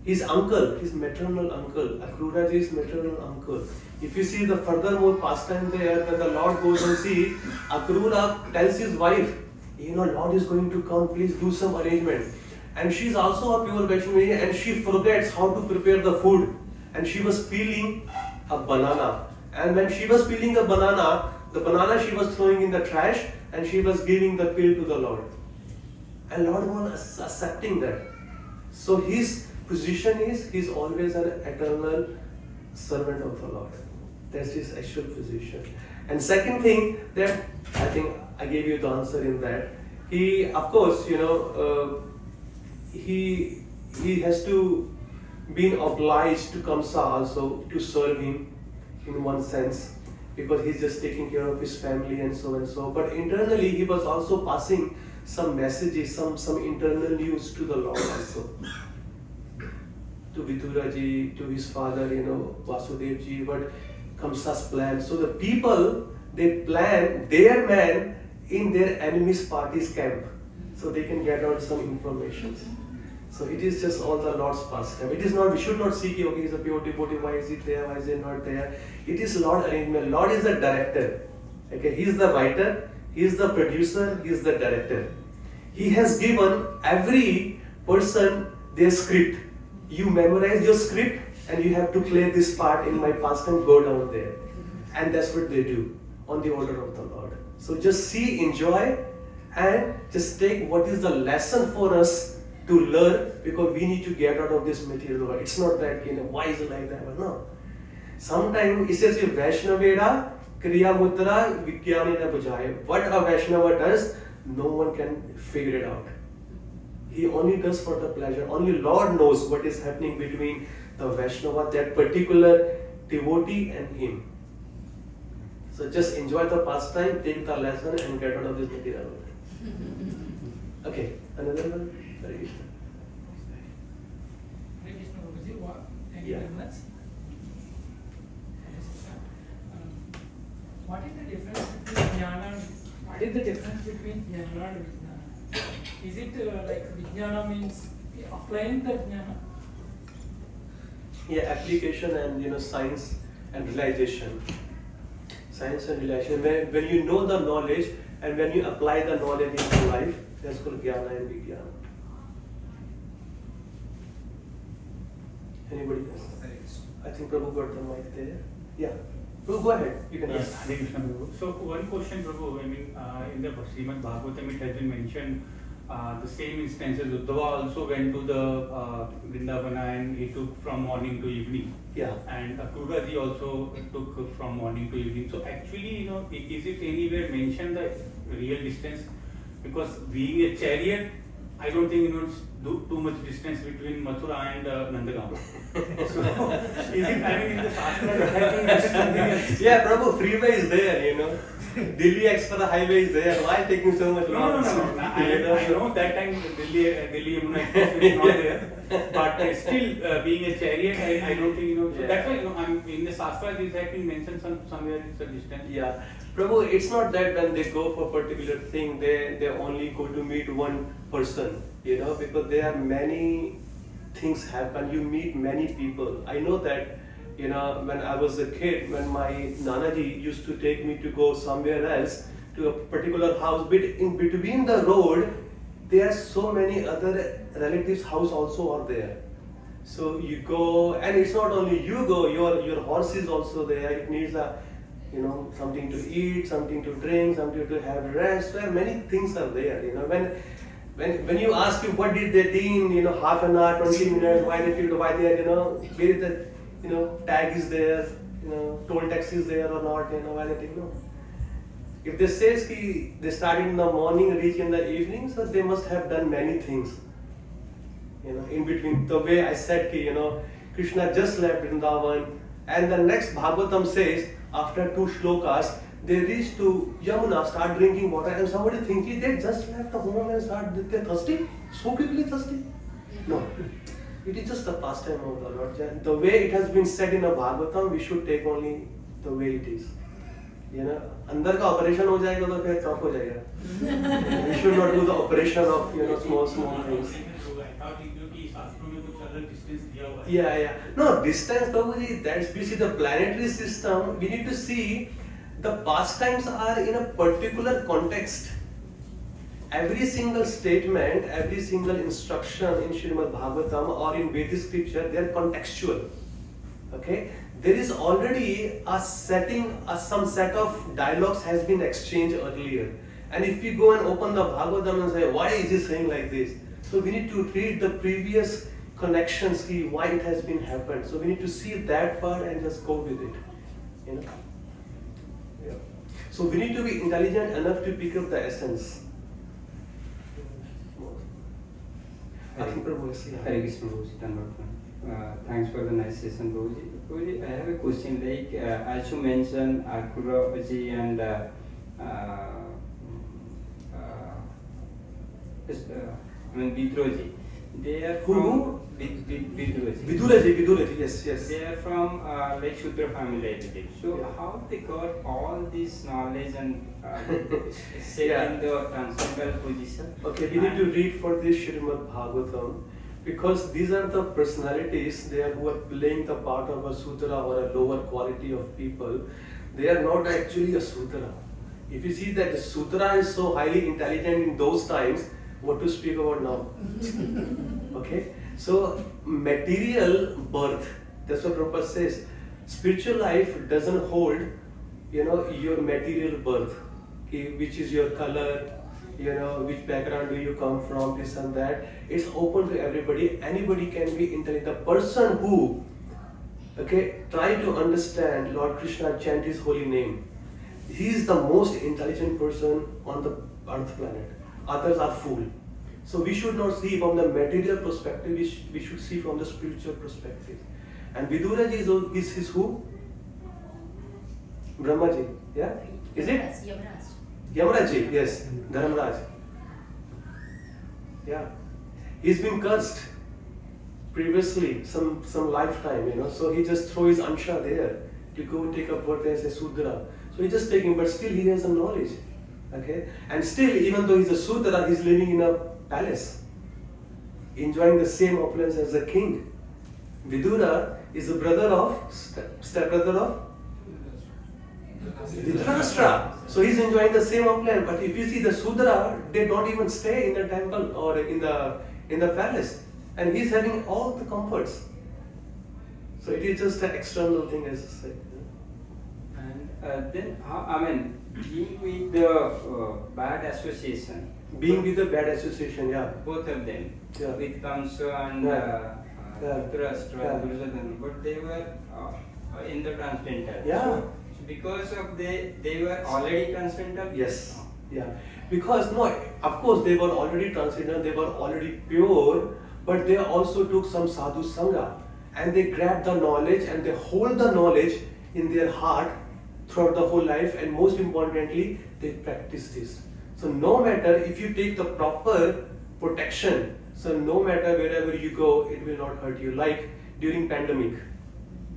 [SPEAKER 2] his uncle, his maternal uncle, Akrura ji is maternal uncle. If you see the furthermore pastime there, when the Lord goes and see, Akrura tells his wife, Lord is going to come, please do some arrangement. And she is also a pure Vaishnavi and she forgets how to prepare the food. And she was peeling a banana. And when she was peeling a banana, the banana she was throwing in the trash and she was giving the peel to the Lord. And Lord was accepting that. So his position is, he is always an eternal servant of the Lord. That's his actual position. And second thing, that I think I gave you the answer in that. He, of course, he has to be obliged to Kamsa also to serve him in one sense, because he's just taking care of his family and so and so. But internally, he was also passing some messages, some internal news to the Lord also. To Vidura ji, to his father, Vasudev ji, but Kamsa's plan. So the people, they plan their man in their enemy's party's camp, so they can get out some information. So it is just all the Lord's pastime. It is not, we should not see, okay, he's a pure devotee, why is it there, why is it not there? It is Lord arrangement. Lord is the director. Okay, he is the writer, he is the producer, he is the director. He has given every person their script. You memorize your script and you have to play this part in my pastime, go down there. And that's what they do on the order of the Lord. So just see, enjoy, and just take what is the lesson for us to learn, because we need to get out of this material world. It's not that, why is it like that? No. Sometimes it says, Vaishnaveda Kriya Mudra Vijnanena Bujaya. What a Vaishnava does, no one can figure it out. He only does for the pleasure. Only Lord knows what is happening between the Vaishnava, that particular devotee, and him. So just enjoy the pastime, take the lesson, and get out of this material world. Okay, another one? Hare Krishna.
[SPEAKER 5] Hare Krishna Babaji, thank you
[SPEAKER 2] Yeah.
[SPEAKER 5] very much. What is the difference between jnana? What is the difference between jnana and vijnana? Is it like vijnana means applying the jnana?
[SPEAKER 2] Yeah, application and science and realization. Science and realization. When you know the knowledge and when you apply the knowledge in your life, that's called jnana and vijnana. Anybody else? I think Prabhu got the mic there. Yeah. Prabhu, go ahead. You can
[SPEAKER 6] Yes,
[SPEAKER 2] ask.
[SPEAKER 6] Hare Krishna Prabhu. So one question, Prabhu. I mean, in the Srimad Bhagavatam, it has been mentioned the same instances. Uddhava also went to the Vrindavana and he took from morning to evening.
[SPEAKER 2] Yeah.
[SPEAKER 6] And Akrura ji also took from morning to evening. So actually, is it anywhere mentioned the real distance? Because being a chariot, I don't think it's too much distance between Mathura and Nandagaon. So, is it, I mean, in the Shastra, I think that's something else.
[SPEAKER 2] Yeah, Prabhu, freeway is there, Delhi Extra Highway is there. Why taking so much long?
[SPEAKER 6] No. I know that time Delhi Yamuna Express is not there. But still, being a chariot, I don't think, So
[SPEAKER 2] Yeah.
[SPEAKER 6] that's why, I'm in the Shastra, this has been mentioned somewhere it's a distance.
[SPEAKER 2] Yeah. Prabhu, it's not that when they go for a particular thing, they only go to meet one person, because there are many things happen. You meet many people. I know that, when I was a kid, when my Nanaji used to take me to go somewhere else to a particular house, but in between the road, there are so many other relatives' house also are there. So you go, and it's not only you go, your horse is also there. It needs a you know, something to eat, something to drink, something to have rest. Where many things are there, you know. When you ask you what did they do in half an hour, 20 minutes, why they are, you know, where the, you know, tag is there, you know, toll tax is there or not, you know, why they think no. If they says ki they started in the morning, reach in the evening, so they must have done many things. You know, in between. The way I said ki, you know, Krishna just left Vrindavan, and the next Bhagavatam says after 2 shlokas they reach to Yamuna, start drinking water, and somebody thinking they just left the home and they're thirsty, so quickly thirsty. No, it is just the pastime of the Lord. The way it has been said in a Bhagavatam, we should take only the way it is. You know, अंदर का operation हो जाएगा तो फिर चौक हो जाएगा. We should not do the operation of, you know, small things. Yeah. No, distance, Prabhuji, that's, we see the planetary system, we need to see the pastimes are in a particular context. Every single statement, every single instruction in Srimad Bhagavatam or in Vedic scripture, they are contextual. Okay? There is already a setting, some set of dialogues has been exchanged earlier. And if we go and open the Bhagavatam and say, why is he saying like this? So we need to read the previous connections, see why it has been happened. So we need to see that part and just go with it. You know? Yeah. So we need to be intelligent enough to pick up the essence. I think Prabhu is here.
[SPEAKER 7] Hare Krishna, thanks for the nice session, Prabhuji. Prabhuji, I have a question. Like as you mentioned, Akuraji and Vidroji, they are from
[SPEAKER 2] Viduraji, yes.
[SPEAKER 7] They are from like Shudra family, I believe. So
[SPEAKER 2] Yeah.
[SPEAKER 7] how they got all this knowledge and set
[SPEAKER 2] Yeah.
[SPEAKER 7] in the transcendental position?
[SPEAKER 2] Okay, we need to read for this Srimad Bhagavatam because these are the personalities there who are playing the part of a Sudra or a lower quality of people. They are not actually a Sudra. If you see that the Sudra is so highly intelligent in those times, what to speak about now? Okay, so material birth, that's what Prabhupada says. Spiritual life doesn't hold, you know, your material birth, okay, which is your color, you know, which background do you come from, this and that. It's open to everybody. Anybody can be intelligent. The person who, okay, try to understand Lord Krishna, chant his holy name, he is the most intelligent person on the earth planet. Others are fool. So we should not see from the material perspective, we should see from the spiritual perspective. And Viduraji is his who? Brahmaji, yeah? Is it? Yamaraji, yes, Dharamraj. Yeah. He's been cursed previously, some lifetime, you know, so he just throw his ansha there to go take up birth as a Sudra. So he just taking, but still he has some knowledge. Okay? And still, even though he's a Sudra, he's living in a palace, enjoying the same opulence as a king. Vidura is the brother of, stepbrother of Dhritarashtra. So he's enjoying the same opulence. But if you see the Sudra, they don't even stay in the temple or in the palace. And he's having all the comforts. So it is just an external thing, as I said.
[SPEAKER 7] And then, being with the bad association.
[SPEAKER 2] Being with the bad association, yeah.
[SPEAKER 7] Both of them,
[SPEAKER 2] Yeah.
[SPEAKER 7] with Kamsa and
[SPEAKER 2] Yeah.
[SPEAKER 7] Dhritarashtra,
[SPEAKER 2] Yeah.
[SPEAKER 7] Duryodhana, but they were in the transcendental.
[SPEAKER 2] Yeah.
[SPEAKER 7] So, because of they were already transcendental.
[SPEAKER 2] Yes. Yeah. Because no, of course they were already transcendental, they were already pure, but they also took some sadhu sangha and they grabbed the knowledge and they hold the knowledge in their heart throughout the whole life, and most importantly, they practice this. So no matter if you take the proper protection, so no matter wherever you go, it will not hurt you. Like during pandemic,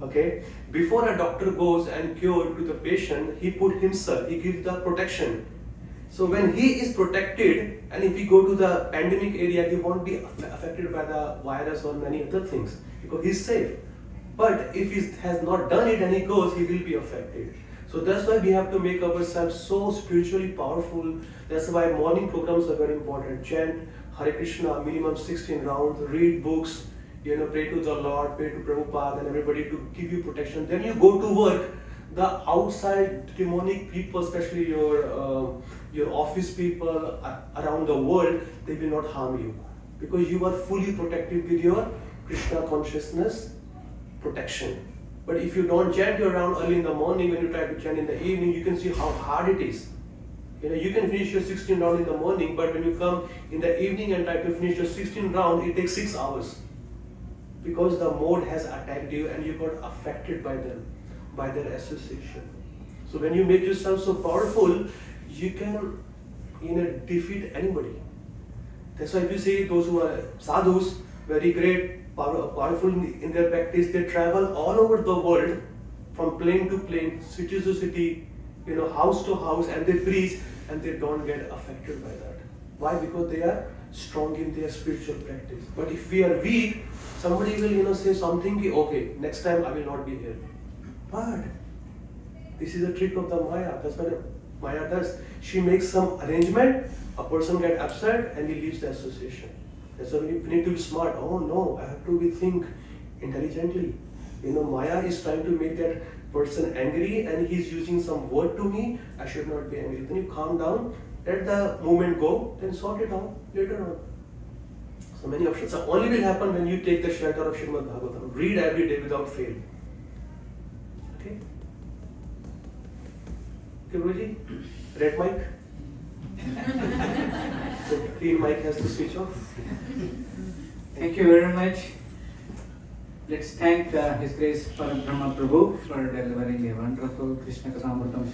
[SPEAKER 2] okay, before a doctor goes and cure to the patient, he put himself, he gives the protection. So when he is protected, and if he go to the pandemic area, he won't be affected by the virus or many other things because he's safe. But if he has not done it and he goes, he will be affected. So that's why we have to make ourselves so spiritually powerful. That's why morning programs are very important. Chant Hare Krishna, minimum 16 rounds, read books, you know, pray to the Lord, pray to Prabhupada and everybody to give you protection. Then you go to work. the outside demonic people, especially your office people around the world, they will not harm you because you are fully protected with your Krishna consciousness protection. But if you don't chant around early in the morning, when you try to chant in the evening, you can see how hard it is. You can finish your 16 round in the morning, but when you come in the evening and try to finish your 16 round, it takes 6 hours. Because the mode has attacked you and you got affected by them, by their association. So when you make yourself so powerful, you can defeat anybody. That's why if you see those who are sadhus, very great, powerful in their practice, they travel all over the world, from plane to plane, city to city, house to house, and they preach, and they don't get affected by that. Why? Because they are strong in their spiritual practice. But if we are weak, somebody will say something, okay, next time I will not be here. But this is a trick of the Maya. That's what Maya does. She makes some arrangement, a person gets upset, and he leaves the association. That's why we need to be smart. Oh no, I have to think intelligently. Maya is trying to make that person angry, and he's using some word to me. I should not be angry. Then you calm down, let the moment go, then sort it out later on. So many options. So only will happen when you take the shelter of Srimad Bhagavatam. Read every day without fail. Okay? Okay, Guruji? Red mic? The green mic has to switch off.
[SPEAKER 8] Thank you very much. Let's thank His Grace Param Brahma Prabhu for delivering a wonderful Krishna Kathamritam session.